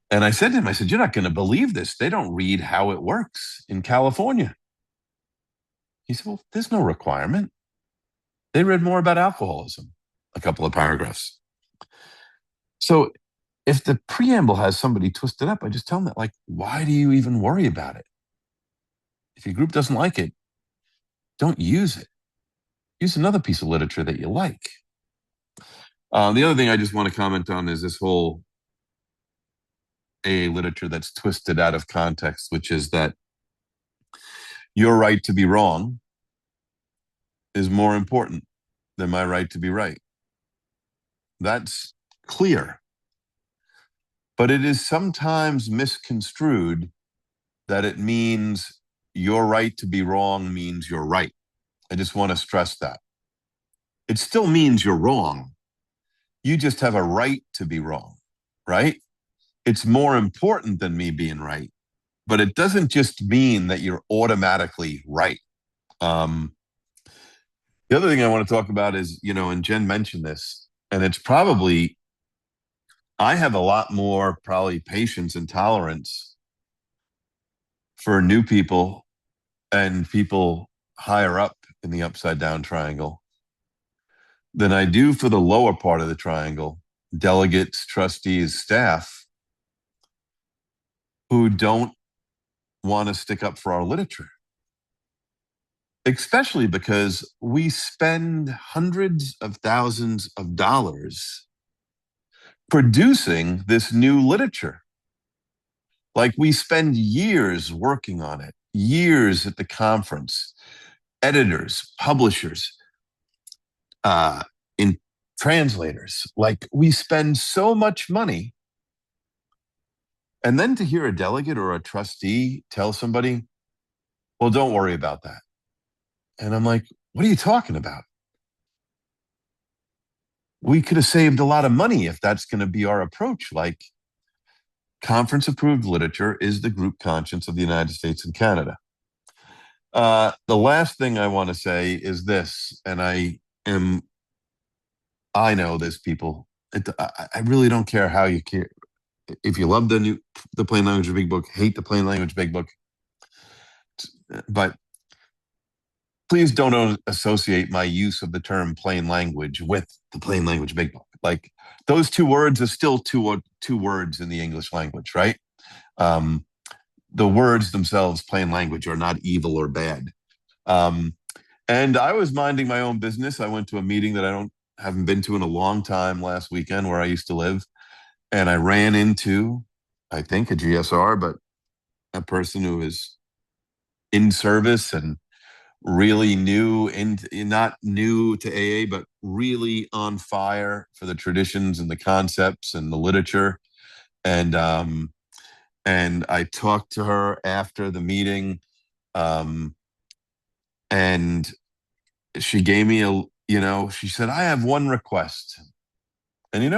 And I said to him, I said, you're not going to believe this. They don't read how it works in California. He said, well, there's no requirement. They read more about alcoholism, a couple of paragraphs. So if the preamble has somebody twisted up, I just tell them that, like, why do you even worry about it? If your group doesn't like it, don't use it. Use another piece of literature that you like. The other thing I just want to comment on is this whole AA literature that's twisted out of context, which is that your right to be wrong is more important than my right to be right. That's clear. But it is sometimes misconstrued that it means your right to be wrong means you're right. I just want to stress that. It still means you're wrong. You just have a right to be wrong, right? It's more important than me being right, but it doesn't just mean that you're automatically right. The other thing I want to talk about is, and Jen mentioned this, and it's probably, I have a lot more probably patience and tolerance for new people and people higher up in the upside down triangle than I do for the lower part of the triangle, delegates, trustees, staff, who don't want to stick up for our literature. Especially because we spend hundreds of thousands of dollars producing this new literature. Like, we spend years working on it, years at the conference, editors, publishers, in translators. Like, we spend so much money. And then to hear a delegate or a trustee tell somebody, well, don't worry about that. And I'm like, what are you talking about? We could have saved a lot of money if that's going to be our approach. Like, conference approved literature is the group conscience of the United States and Canada. The last thing I want to say is this, and I know this, people. I really don't care how you care. If you love the plain language big book, hate the plain language big book, but please don't associate my use of the term plain language with the plain language big book. Like, those two words are still two words in the English language, right? The words themselves, plain language, are not evil or bad. And I was minding my own business. I went to a meeting that I haven't been to in a long time last weekend where I used to live. And I ran into, I think, a GSR, but a person who is in service and really new, not new to AA, but really on fire for the traditions and the concepts and the literature. And I talked to her after the meeting, and she gave me she said, I have one request. And,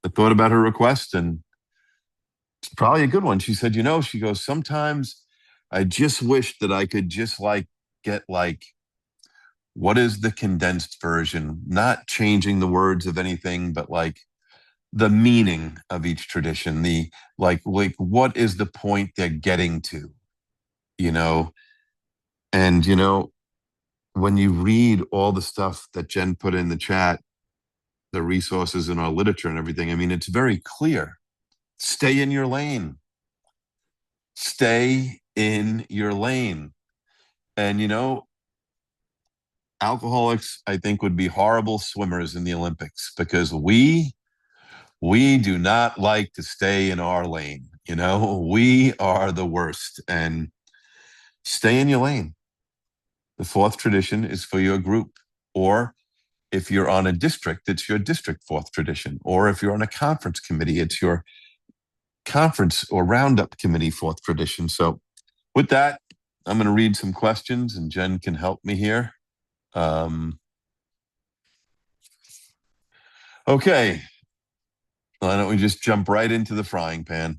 I thought about her request, and it's probably a good one. She said, she goes, sometimes I just wish that I could just get what is the condensed version, not changing the words of anything, but the meaning of each tradition, the what is the point they're getting to, and when you read all the stuff that Jen put in the chat, the resources in our literature and everything, I mean, it's very clear. Stay in your lane. Stay in your lane. And alcoholics, I think, would be horrible swimmers in the Olympics, because we do not like to stay in our lane. We are the worst. And stay in your lane. The fourth tradition is for your group. Or if you're on a district, it's your district fourth tradition. Or if you're on a conference committee, it's your conference or roundup committee fourth tradition. So with that, I'm going to read some questions, and Jen can help me here. Okay. Why don't we just jump right into the frying pan?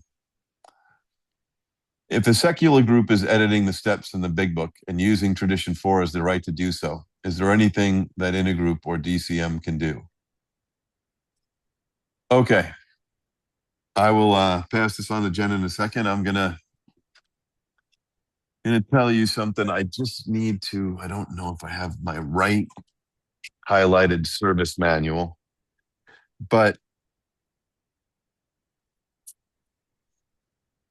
If a secular group is editing the steps in the big book and using tradition 4 as the right to do so, is there anything that Intergroup or DCM can do? Okay. I will pass this on to Jen in a second. I'm gonna tell you something. I just need to. I don't know if I have my right highlighted service manual, but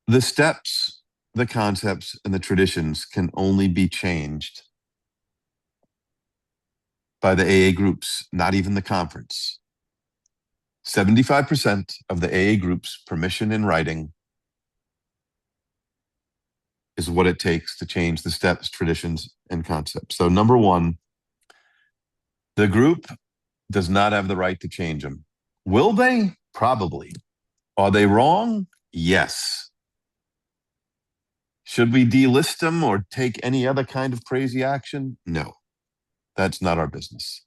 the steps, the concepts, and the traditions can only be changed by the AA groups, not even the conference. 75% of the AA group's permission in writing is what it takes to change the steps, traditions, and concepts. So number one, the group does not have the right to change them. Will they? Probably. Are they wrong? Yes. Should we delist them or take any other kind of crazy action? No, that's not our business.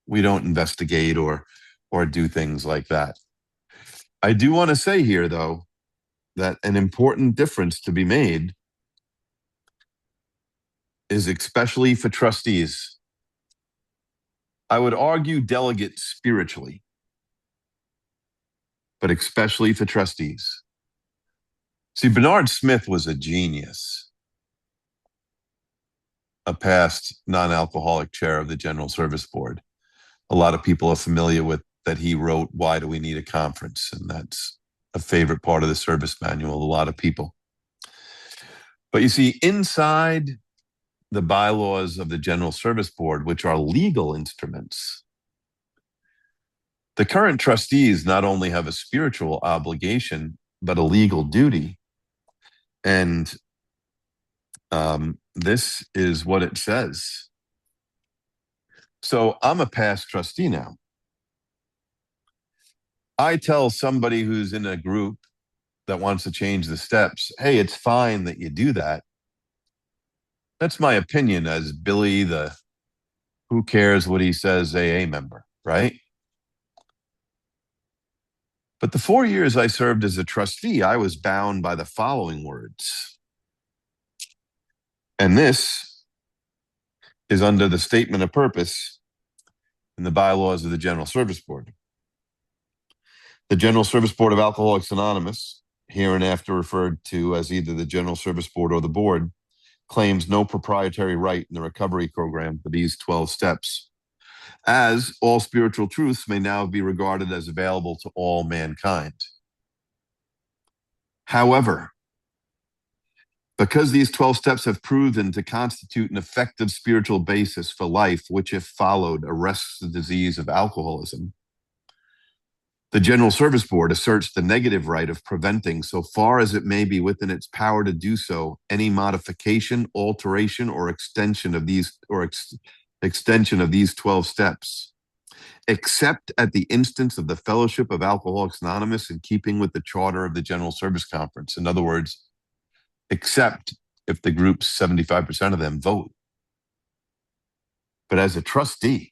We don't investigate or do things like that. I do want to say here, though, that an important difference to be made is especially for trustees. I would argue delegate spiritually, but especially for trustees. See, Bernard Smith was a genius, a past non-alcoholic chair of the General Service Board. A lot of people are familiar with that he wrote, Why Do We Need a Conference? And that's a favorite part of the service manual of a lot of people. But you see, inside the bylaws of the General Service Board, which are legal instruments, the current trustees not only have a spiritual obligation, but a legal duty. And this is what it says. So I'm a past trustee now. I tell somebody who's in a group that wants to change the steps, hey, it's fine that you do that. That's my opinion as Billy, the who cares what he says AA member, right? But the 4 years I served as a trustee, I was bound by the following words. And this is under the statement of purpose in the bylaws of the General Service Board. The General Service Board of Alcoholics Anonymous, hereinafter referred to as either the General Service Board or the board, claims no proprietary right in the recovery program for these 12 steps, as all spiritual truths may now be regarded as available to all mankind. However, because these 12 steps have proven to constitute an effective spiritual basis for life, which, if followed, arrests the disease of alcoholism, the General Service Board asserts the negative right of preventing, so far as it may be within its power to do so, any modification, alteration, or extension of these 12 steps, except at the instance of the Fellowship of Alcoholics Anonymous in keeping with the charter of the General Service Conference. In other words, except if the group's 75% of them vote. But as a trustee,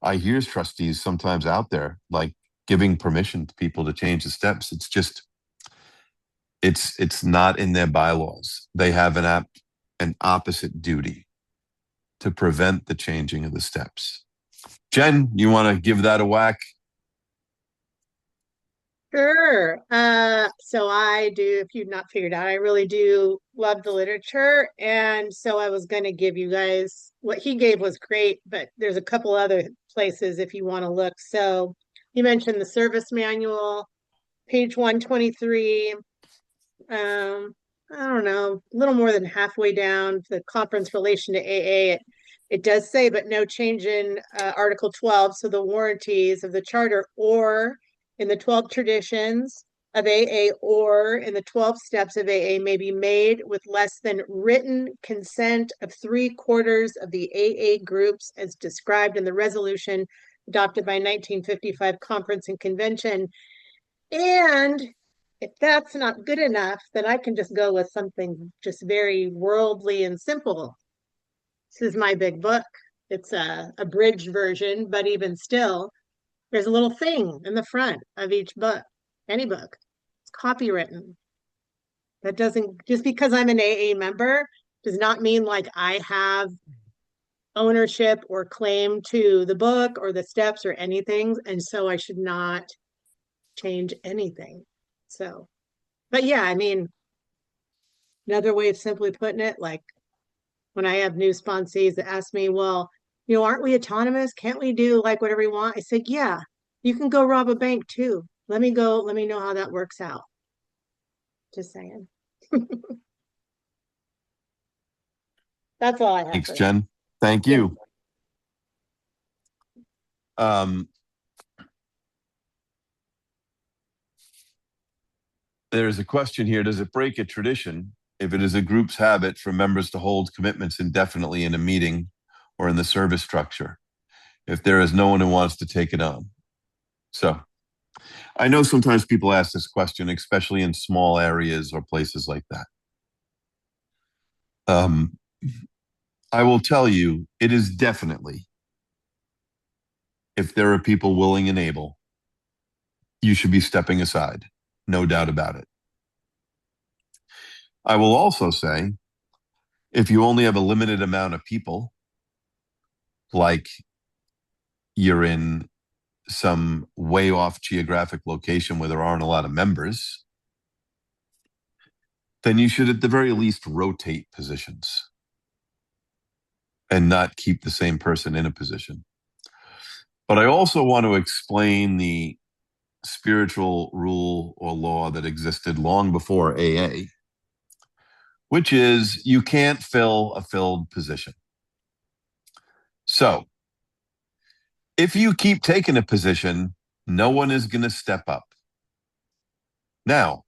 I hear trustees sometimes out there like giving permission to people to change the steps. It's just, it's not in their bylaws. They have an opposite duty to prevent the changing of the steps. Jen, you want to give that a whack? Sure. So I do, if you've not figured out, I really do love the literature. And so I was going to give you guys what he gave was great, but there's a couple other places if you want to look. So you mentioned the service manual, page 123. I don't know, a little more than halfway down the conference relation to AA. It does say, but no change in Article 12. So the warranties of the charter or in the 12 traditions of AA or in the 12 steps of AA may be made with less than written consent of 3/4 of the AA groups as described in the resolution adopted by 1955 conference and convention. And if that's not good enough, then I can just go with something just very worldly and simple. This is my big book. It's a abridged version, but even still, there's a little thing in the front of each book, any book. It's copywritten. That doesn't, just because I'm an AA member, does not mean like I have ownership or claim to the book or the steps or anything. And so I should not change anything. So, but yeah, I mean, another way of simply putting it, like when I have new sponsees that ask me, well, aren't we autonomous? Can't we do like whatever we want? I said, yeah, you can go rob a bank too. Let me know how that works out. Just saying. That's all I have Thanks, for that. Jen. Thank Yeah. you. There's a question here. Does it break a tradition if it is a group's habit for members to hold commitments indefinitely in a meeting or in the service structure if there is no one who wants to take it on? So I know sometimes people ask this question, especially in small areas or places like that. I will tell you, it is definitely, if there are people willing and able, you should be stepping aside. No doubt about it. I will also say, if you only have a limited amount of people, like you're in some way off geographic location where there aren't a lot of members, then you should at the very least rotate positions and not keep the same person in a position. But I also want to explain the spiritual rule or law that existed long before AA, which is you can't fill a filled position. So if you keep taking a position, no one is going to step up. Now,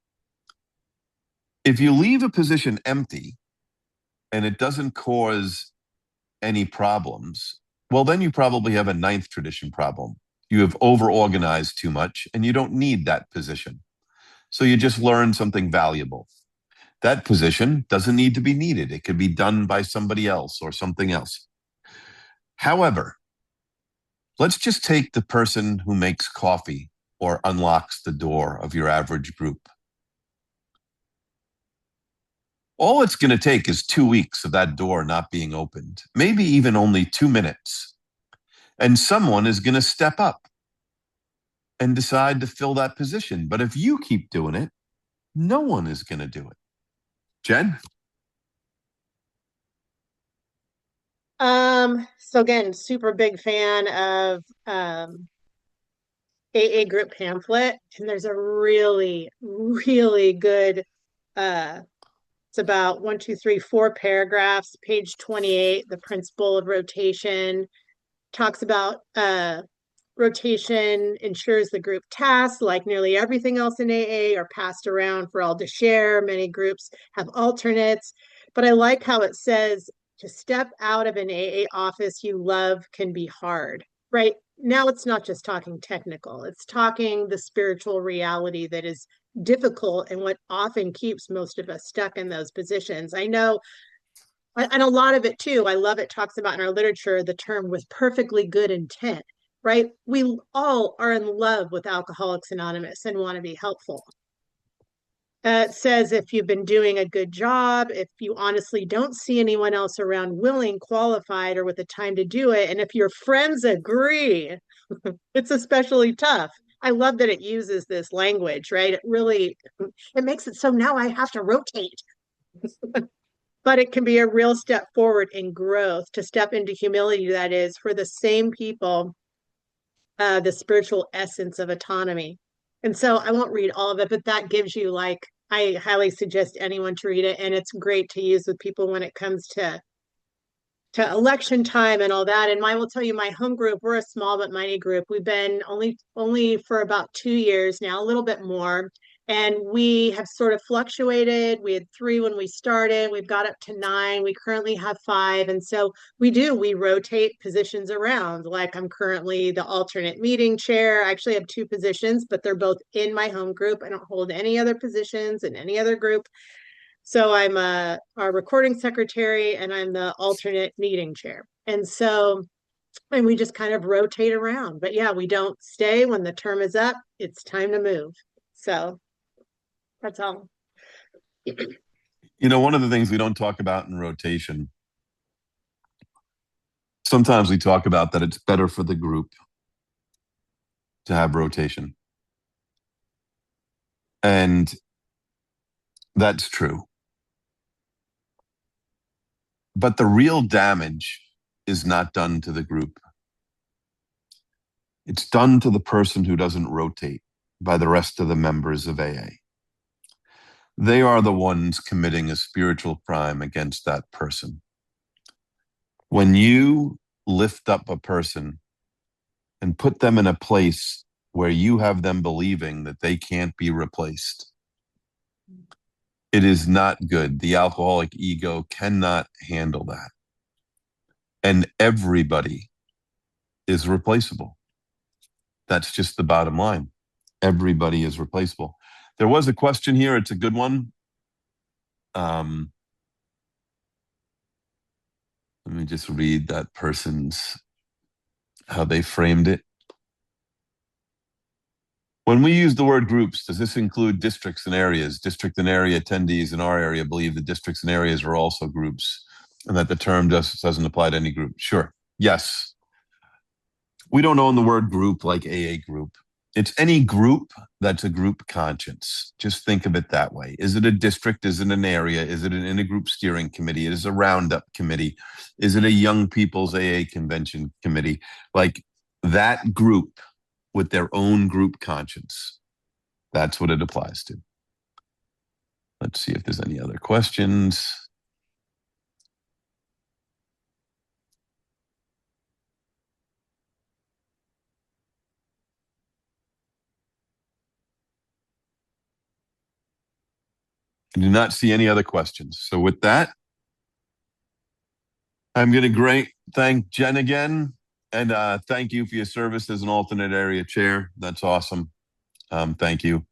if you leave a position empty and it doesn't cause any problems, well, then you probably have a ninth tradition problem. You have over-organized too much and you don't need that position. So you just learn something valuable. That position doesn't need to be needed. It could be done by somebody else or something else. However, let's just take the person who makes coffee or unlocks the door of your average group. All it's going to take is 2 weeks of that door not being opened, maybe even only 2 minutes. And someone is going to step up and decide to fill that position. But if you keep doing it, no one is going to do it. Jen? So again, super big fan of AA group pamphlet, and there's a really, really good it's about 1, 2, 3, 4 paragraphs, page 28, the principle of rotation talks about rotation ensures the group tasks, like nearly everything else in AA, are passed around for all to share. Many groups have alternates, but I like how it says to step out of an AA office you love can be hard, right? Now it's not just talking technical, it's talking the spiritual reality that is difficult and what often keeps most of us stuck in those positions. I know, and a lot of it too, I love it talks about in our literature the term with perfectly good intent, right? We all are in love with Alcoholics Anonymous and want to be helpful. It says if you've been doing a good job, if you honestly don't see anyone else around willing, qualified, or with the time to do it, and if your friends agree, it's especially tough. I love that it uses this language, right? It makes it so now I have to rotate. But it can be a real step forward in growth to step into humility, that is, for the same people, the spiritual essence of autonomy. And so I won't read all of it, but that gives you I highly suggest anyone to read it. And it's great to use with people when it comes to election time and all that. And I will tell you, my home group, we're a small but mighty group. We've been only for about 2 years now, a little bit more. And we have sort of fluctuated. We had 3 when we started. We've got up to 9. We currently have 5. And so we rotate positions around. Like I'm currently the alternate meeting chair. I actually have 2 positions, but they're both in my home group. I don't hold any other positions in any other group. So I'm our recording secretary and I'm the alternate meeting chair. And we just kind of rotate around. But yeah, we don't stay when the term is up. It's time to move. So that's all. One of the things we don't talk about in rotation, sometimes we talk about that it's better for the group to have rotation. And that's true. But the real damage is not done to the group. It's done to the person who doesn't rotate by the rest of the members of AA. They are the ones committing a spiritual crime against that person. When you lift up a person and put them in a place where you have them believing that they can't be replaced, it is not good. The alcoholic ego cannot handle that. And everybody is replaceable. That's just the bottom line. Everybody is replaceable. There was a question here. It's a good one. Let me just read that person's, how they framed it. When we use the word groups, does this include districts and areas? District and area attendees in our area believe that districts and areas are also groups and that the term just doesn't apply to any group. Sure. Yes. We don't own the word group like AA group. It's any group that's a group conscience. Just think of it that way. Is it a district? Is it an area? Is it an intergroup steering committee? Is it a roundup committee? Is it a young people's AA convention committee? Like that group with their own group conscience. That's what it applies to. Let's see if there's any other questions. I do not see any other questions. So with that, I'm going to thank Jen again. And thank you for your service as an alternate area chair. That's awesome. Thank you.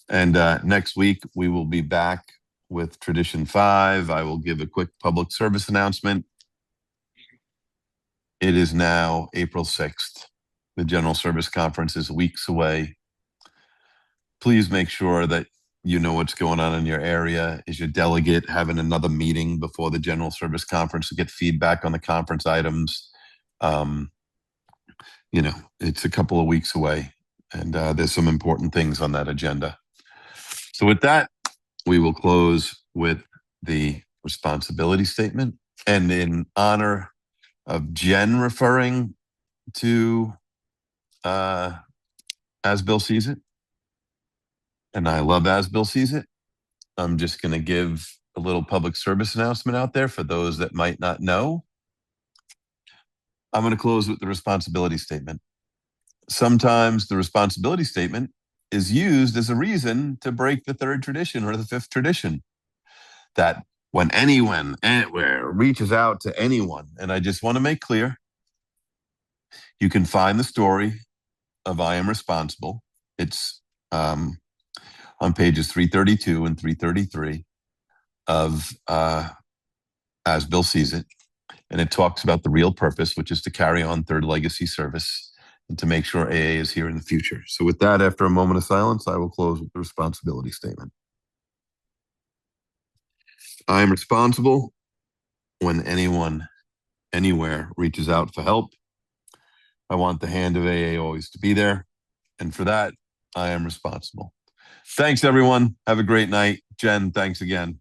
And next week, we will be back with Tradition 5. I will give a quick public service announcement. It is now April 6th. The General Service Conference is weeks away. Please make sure that you know what's going on in your area. Is your delegate having another meeting before the General Service Conference to get feedback on the conference items? You know, it's a couple of weeks away, and there's some important things on that agenda. So with that, we will close with the responsibility statement. And in honor of Jen referring to As Bill Sees It, and I love As Bill Sees It, I'm just going to give a little public service announcement out there for those that might not know. I'm going to close with the responsibility statement. Sometimes the responsibility statement is used as a reason to break the third tradition or the fifth tradition. That when anyone, anywhere, reaches out to anyone, and I just want to make clear, you can find the story of I Am Responsible. It's on pages 332 and 333 of As Bill Sees It. And it talks about the real purpose, which is to carry on third legacy service and to make sure AA is here in the future. So with that, after a moment of silence, I will close with the responsibility statement. I am responsible when anyone, anywhere reaches out for help. I want the hand of AA always to be there. And for that, I am responsible. Thanks, everyone. Have a great night. Jen, thanks again.